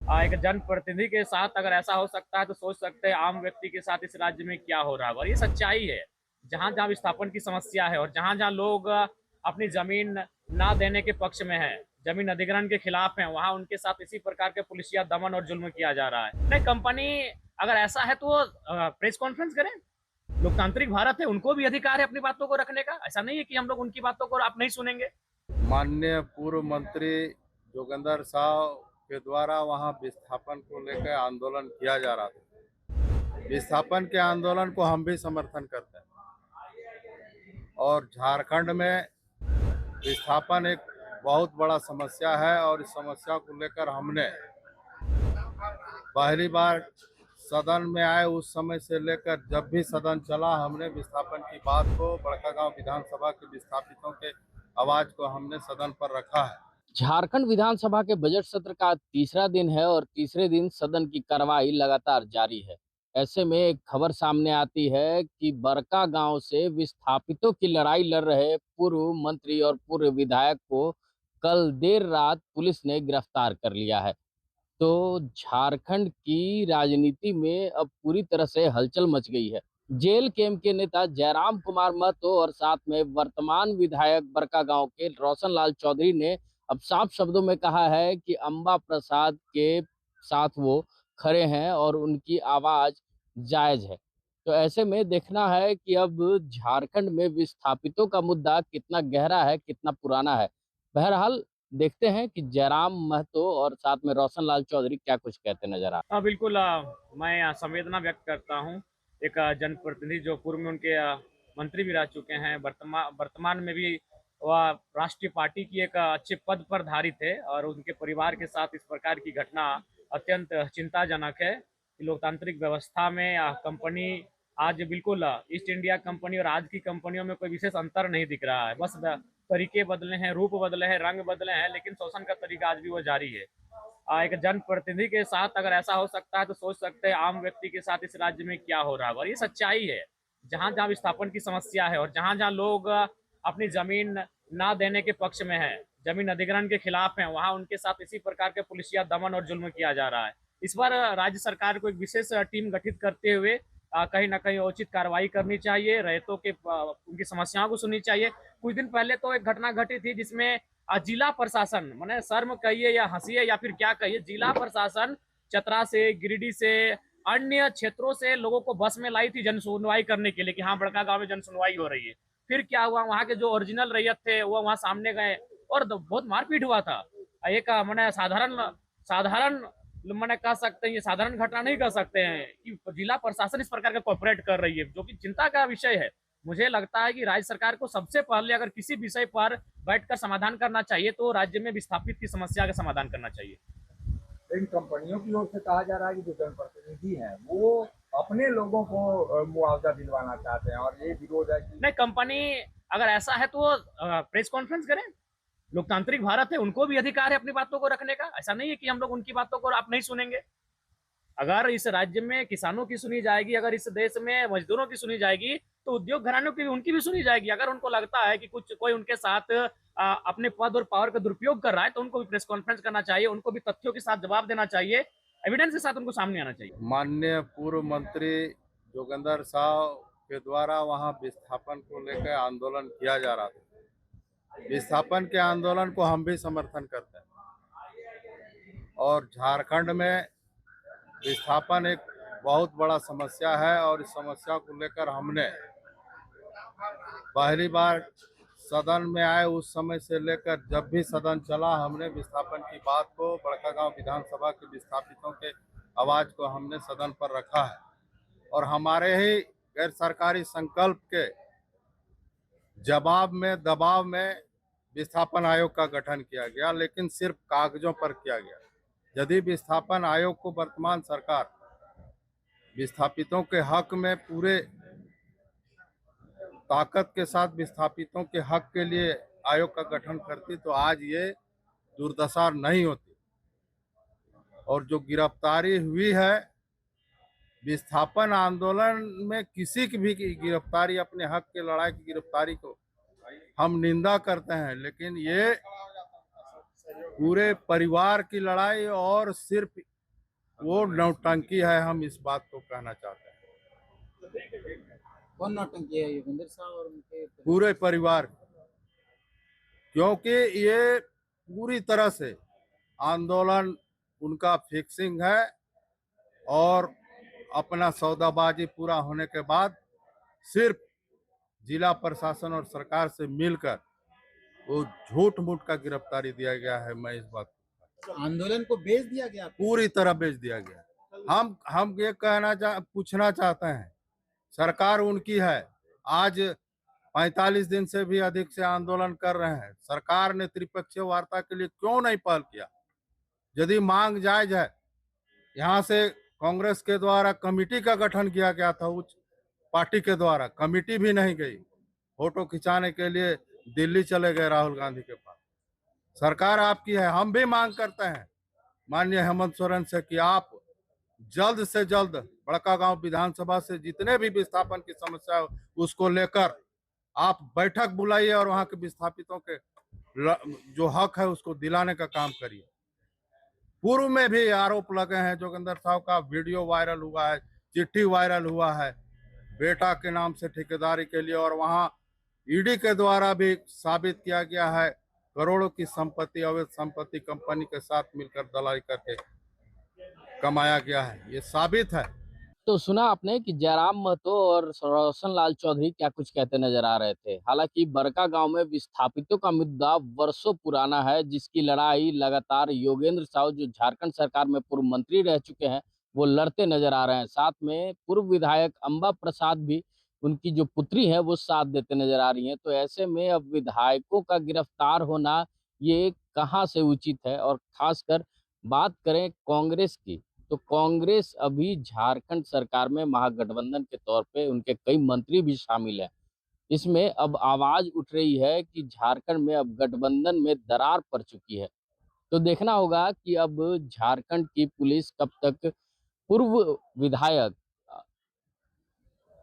एक जनप्रतिनिधि के साथ अगर ऐसा हो सकता है तो सोच सकते हैं आम व्यक्ति के साथ इस राज्य में क्या हो रहा है। और ये सच्चाई है। जहां जहां विस्थापन की समस्या है और जहां जहां लोग अपनी जमीन ना देने के पक्ष में है, जमीन अधिग्रहण के खिलाफ है, वहां उनके साथ इसी प्रकार के पुलिसिया दमन और जुल्म किया जा रहा है। नहीं, कंपनी अगर ऐसा है तो प्रेस कॉन्फ्रेंस करें। लोकतांत्रिक भारत है, उनको भी अधिकार है अपनी बातों को रखने का। ऐसा नहीं है कि हम लोग उनकी बातों को आप नहीं सुनेंगे। माननीय पूर्व मंत्री जोगेंद्र साहब के द्वारा वहां विस्थापन को लेकर आंदोलन किया जा रहा था। विस्थापन के आंदोलन को हम भी समर्थन करते हैं और झारखंड में विस्थापन एक बहुत बड़ा समस्या है और इस समस्या को लेकर हमने पहली बार सदन में आए उस समय से लेकर जब भी सदन चला, हमने विस्थापन की बात को, बड़कागांव विधानसभा के विस्थापितों के आवाज को हमने सदन पर रखा है। झारखंड विधानसभा के बजट सत्र का तीसरा दिन है और तीसरे दिन सदन की कार्रवाई लगातार जारी है। ऐसे में एक खबर सामने आती है कि बड़कागांव से विस्थापितों की लड़ाई लड़ रहे पूर्व मंत्री और पूर्व विधायक को कल देर रात पुलिस ने गिरफ्तार कर लिया है। तो झारखंड की राजनीति में अब पूरी तरह से हलचल मच गई है। जेल कैंप के नेता जयराम कुमार महतो और साथ में वर्तमान विधायक बड़कागांव के रोशन लाल चौधरी ने अब साफ शब्दों में कहा है कि अंबा प्रसाद के साथ वो खड़े हैं और उनकी आवाज जायज है। तो ऐसे में देखना है कि अब झारखंड में विस्थापितों का मुद्दा कितना गहरा है, कितना पुराना है। बहरहाल देखते हैं कि जयराम महतो और साथ में रोशन लाल चौधरी क्या कुछ कहते नजर आ। हाँ बिल्कुल, मैं संवेदना व्यक्त करता हूँ। एक जनप्रतिनिधि जो पूर्व में उनके मंत्री भी रह चुके हैं, वर्तमान में भी वह राष्ट्रीय पार्टी की एक अच्छे पद पर धारित है और उनके परिवार के साथ इस प्रकार की घटना अत्यंत चिंताजनक है कि लोकतांत्रिक व्यवस्था में कंपनी आज बिल्कुल ईस्ट इंडिया कंपनी और आज की कंपनियों में कोई विशेष अंतर नहीं दिख रहा है। बस तरीके बदले हैं, रूप बदले हैं, रंग बदले हैं, लेकिन शोषण का तरीका आज भी वो जारी है। एक जनप्रतिनिधि के साथ अगर ऐसा हो सकता है तो सोच सकते हैं आम व्यक्ति के साथ इस राज्य में क्या हो रहा है। और ये सच्चाई है। जहां जहां विस्थापन की समस्या है और जहां जहां लोग अपनी जमीन ना देने के पक्ष में है, जमीन अधिग्रहण के खिलाफ है, वहां उनके साथ इसी प्रकार के पुलिसिया दमन और जुल्म किया जा रहा है। इस बार राज्य सरकार को एक विशेष टीम गठित करते हुए कहीं ना कहीं उचित कार्रवाई करनी चाहिए। रैयतों के उनकी समस्याओं को सुननी चाहिए। कुछ दिन पहले तो एक घटना घटी थी जिसमें जिला प्रशासन, माने शर्म कहिए या हंसिए या फिर क्या कहिए, जिला प्रशासन चतरा से, गिरिडीह से, अन्य क्षेत्रों से लोगों को बस में लाई थी जन सुनवाई करने के लिए कि हाँ बड़कागांव में जन सुनवाई हो रही है। फिर क्या हुआ, वहां के जो ओरिजिनल रैयत थे वो वहां सामने गए और बहुत मारपीट हुआ था। एक मैंने साधारण साधारण मैंने कह सकते हैं, ये साधारण घटना नहीं कह सकते हैं कि जिला प्रशासन इस प्रकार का कॉपरेट कर रही है, जो कि चिंता का विषय है। मुझे लगता है कि राज्य सरकार को सबसे पहले अगर किसी विषय पर बैठकर समाधान करना चाहिए तो राज्य में विस्थापित की समस्या का समाधान करना चाहिए। इन कंपनियों की ओर से कहा जा रहा है कि जो जनप्रतिनिधि हैं वो अपने लोगों को मुआवजा दिलवाना चाहते हैं और ये विरोध है कि नहीं, कंपनी अगर ऐसा है तो प्रेस कॉन्फ्रेंस करें। लोकतांत्रिक भारत है, उनको भी अधिकार है अपनी बातों को रखने का। ऐसा नहीं है कि हम लोग उनकी बातों को आप नहीं सुनेंगे। अगर इस राज्य में किसानों की सुनी जाएगी, अगर इस देश में मजदूरों की सुनी जाएगी, तो उद्योग घरानों की उनकी भी सुनी जाएगी। अगर उनको लगता है कि कुछ कोई उनके साथ अपने पद और पावर का दुरुपयोग कर रहा है तो उनको भी प्रेस कॉन्फ्रेंस करना चाहिए, उनको भी तथ्यों के साथ जवाब देना चाहिए, एविडेंस के साथ उनको सामने आना चाहिए। माननीय पूर्व मंत्री जोगेंद्र साहब के द्वारा वहां विस्थापन को लेकर आंदोलन किया जा रहा था। विस्थापन के आंदोलन को हम भी समर्थन करते हैं और झारखंड में विस्थापन एक बहुत बड़ा समस्या है और इस समस्या को लेकर हमने पहली बार सदन में आए उस समय से लेकर जब भी सदन चला, हमने विस्थापन की बात को, बड़कागांव विधानसभा के विस्थापितों के आवाज को हमने सदन पर रखा है और हमारे ही गैर सरकारी संकल्प के जवाब में, दबाव में विस्थापन आयोग का गठन किया गया, लेकिन सिर्फ कागजों पर किया गया। यदि विस्थापन आयोग को वर्तमान सरकार विस्थापितों के हक में पूरे ताकत के साथ विस्थापितों के हक के लिए आयोग का गठन करती तो आज ये दुर्दशा नहीं होती। और जो गिरफ्तारी हुई है विस्थापन आंदोलन में, किसी की भी गिरफ्तारी, अपने हक के लड़ाई की गिरफ्तारी को हम निंदा करते हैं, लेकिन ये पूरे परिवार की लड़ाई और सिर्फ वो नौटंकी है, हम इस बात को कहना चाहते हैं। कौन नौटंकी है, योगेंद्र साहब और उनके पूरे परिवार, क्योंकि ये पूरी तरह से आंदोलन उनका फिक्सिंग है और अपना सौदाबाजी पूरा होने के बाद सिर्फ जिला प्रशासन और सरकार से मिलकर वो झूठ मूठ का गिरफ्तारी दिया गया है। मैं इस बात आंदोलन को बेच दिया गया। पूरी तरह बेच दिया गया। हम ये पूछना चाहते हैं, सरकार उनकी है, आज 45 दिन से भी अधिक से आंदोलन कर रहे हैं, सरकार ने त्रिपक्षीय वार्ता के लिए क्यों नहीं पहल किया? यदि मांग जायज है, यहाँ से कांग्रेस के द्वारा कमेटी का गठन किया गया था, उच्च पार्टी के द्वारा कमेटी भी नहीं गई, फोटो खिंचाने के लिए दिल्ली चले गए राहुल गांधी के पास। सरकार आपकी है, हम भी मांग करते हैं माननीय हेमंत सोरेन से कि आप जल्द से जल्द बड़कागांव विधानसभा से जितने भी विस्थापन की समस्या है उसको लेकर आप बैठक बुलाइए और वहां के विस्थापितों के जो हक है उसको दिलाने का काम करिए। पूर्व में भी आरोप लगे हैं, जोगिंदर साहब का वीडियो वायरल हुआ है, चिट्ठी वायरल हुआ है बेटा के नाम से ठेकेदारी के लिए, और वहां ईडी के द्वारा भी साबित किया गया है करोड़ों की संपत्ति, अवैध संपत्ति कंपनी के साथ मिलकर दलाली करके कमाया गया है, ये साबित है। तो सुना आपने कि जयराम महतो और रोशन लाल चौधरी क्या कुछ कहते नजर आ रहे थे। हालांकि बरका गांव में विस्थापितों का मुद्दा वर्षों पुराना है, जिसकी लड़ाई लगातार योगेंद्र साहु जो झारखंड सरकार में पूर्व मंत्री रह चुके हैं वो लड़ते नजर आ रहे हैं। साथ में पूर्व विधायक अंबा प्रसाद भी, उनकी जो पुत्री है, वो साथ देते नजर आ रही हैं। तो ऐसे में अब विधायकों का गिरफ्तार होना ये कहाँ से उचित है? और खासकर बात करें कांग्रेस की, तो कांग्रेस अभी झारखंड सरकार में महागठबंधन के तौर पे उनके कई मंत्री भी शामिल हैं। इसमें अब आवाज उठ रही है कि झारखंड में अब गठबंधन में दरार पड़ चुकी है। तो देखना होगा कि अब झारखंड की पुलिस कब तक पूर्व विधायक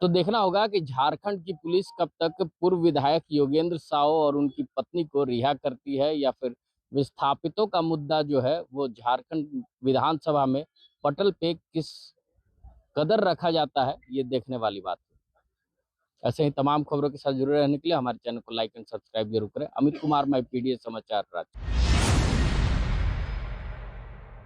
तो देखना होगा कि झारखंड की पुलिस कब तक पूर्व विधायक योगेंद्र साहु और उनकी पत्नी को रिहा करती है, या फिर विस्थापितों का मुद्दा जो है वो झारखंड विधानसभा में पटल पे किस कदर रखा जाता है, ये देखने वाली बात है। ऐसे ही तमाम खबरों के साथ जुड़े रहने के लिए हमारे चैनल को लाइक एंड सब्सक्राइब जरूर करें। अमित कुमार, मैं पीडीए समाचार रांची।